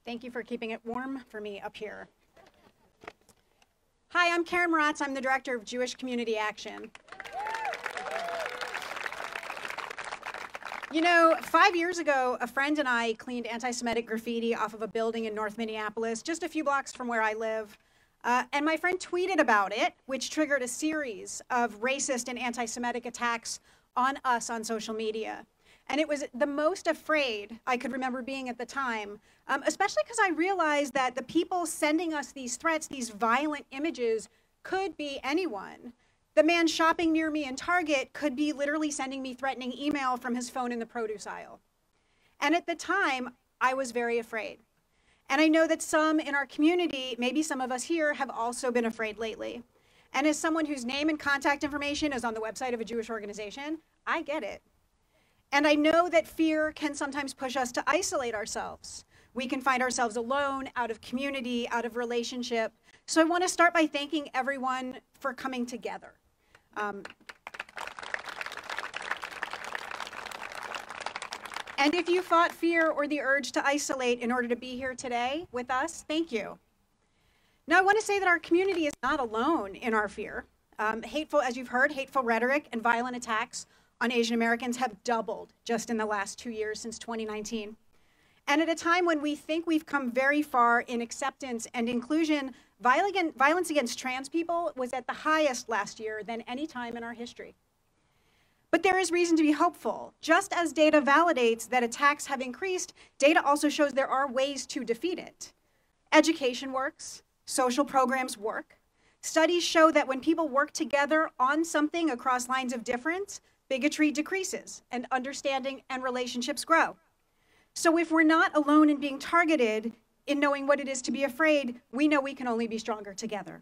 Thank you for keeping it warm for me up here. Hi, I'm Carin Mrotz. I'm the Director of Jewish Community Action. You know, 5 years ago, a friend and I cleaned anti-Semitic graffiti off of a building in North Minneapolis, just a few blocks from where I live. And my friend tweeted about it, which triggered a series of racist and anti-Semitic attacks on us on social media. And it was the most afraid I could remember being at the time, especially because I realized that the people sending us these threats, these violent images, could be anyone. The man shopping near me in Target could be literally sending me threatening email from his phone in the produce aisle. And at the time, I was very afraid. And I know that some in our community, maybe some of us here, have also been afraid lately. And as someone whose name and contact information is on the website of a Jewish organization, I get it. And I know that fear can sometimes push us to isolate ourselves. We can find ourselves alone, out of community, out of relationship. So I want to start by thanking everyone for coming together. And if you fought fear or the urge to isolate in order to be here today with us, thank you. Now I want to say that our community is not alone in our fear. As you've heard, hateful rhetoric and violent attacks on Asian Americans have doubled just in the last 2 years since 2019. And at a time when we think we've come very far in acceptance and inclusion, violence against trans people was at the highest last year than any time in our history. But there is reason to be hopeful. Just as data validates that attacks have increased, data also shows there are ways to defeat it. Education works, social programs work. Studies show that when people work together on something across lines of difference, bigotry decreases and understanding and relationships grow. So if we're not alone in being targeted, in knowing what it is to be afraid, we know we can only be stronger together.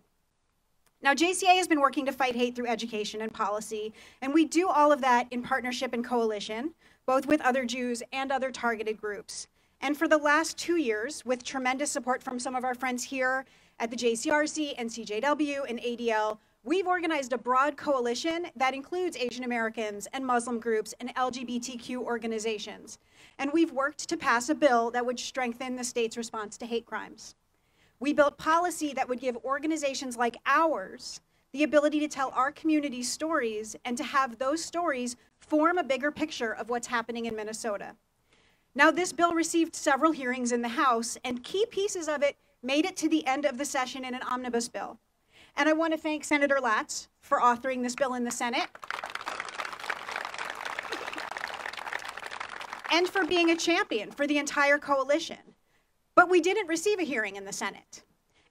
Now, JCA has been working to fight hate through education and policy, and we do all of that in partnership and coalition, both with other Jews and other targeted groups. And for the last 2 years, with tremendous support from some of our friends here at the JCRC and CJW and ADL, we've organized a broad coalition that includes Asian Americans and Muslim groups and LGBTQ organizations. And we've worked to pass a bill that would strengthen the state's response to hate crimes. We built policy that would give organizations like ours the ability to tell our community's stories and to have those stories form a bigger picture of what's happening in Minnesota. Now, this bill received several hearings in the House, and key pieces of it made it to the end of the session in an omnibus bill. And I want to thank Senator Latz for authoring this bill in the Senate and for being a champion for the entire coalition. But we didn't receive a hearing in the Senate.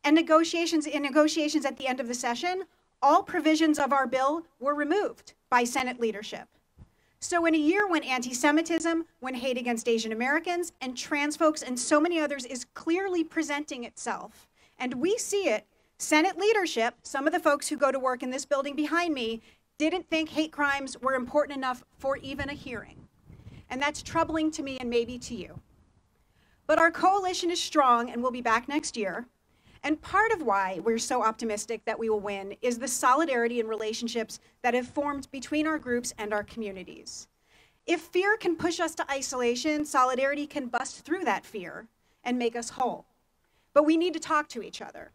And in negotiations at the end of the session, all provisions of our bill were removed by Senate leadership. So in a year when anti-Semitism, when hate against Asian Americans and trans folks and so many others is clearly presenting itself, and we see it, Senate leadership, some of the folks who go to work in this building behind me, didn't think hate crimes were important enough for even a hearing. And that's troubling to me and maybe to you. But our coalition is strong and we'll be back next year. And part of why we're so optimistic that we will win is the solidarity and relationships that have formed between our groups and our communities. If fear can push us to isolation, solidarity can bust through that fear and make us whole. But we need to talk to each other.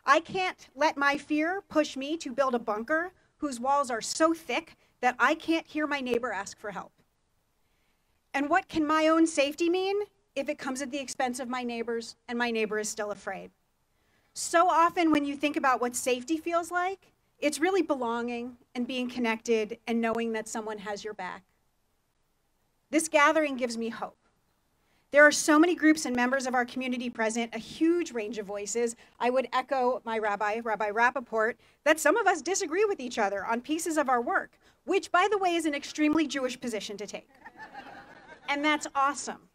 I can't let my fear push me to build a bunker whose walls are so thick that I can't hear my neighbor ask for help. And what can my own safety mean if it comes at the expense of my neighbors and my neighbor is still afraid? So often when you think about what safety feels like, it's really belonging and being connected and knowing that someone has your back. This gathering gives me hope. There are so many groups and members of our community present, a huge range of voices. I would echo my Rabbi Rappaport, that some of us disagree with each other on pieces of our work, which, by the way, is an extremely Jewish position to take. And that's awesome.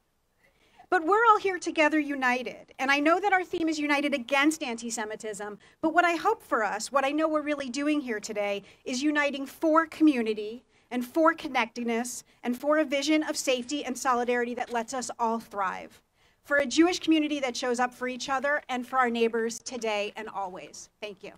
But we're all here together united. And I know that our theme is united against anti-Semitism, but what I hope for us, what I know we're really doing here today, is uniting for community and for connectedness and for a vision of safety and solidarity that lets us all thrive. For a Jewish community that shows up for each other and for our neighbors today and always. Thank you.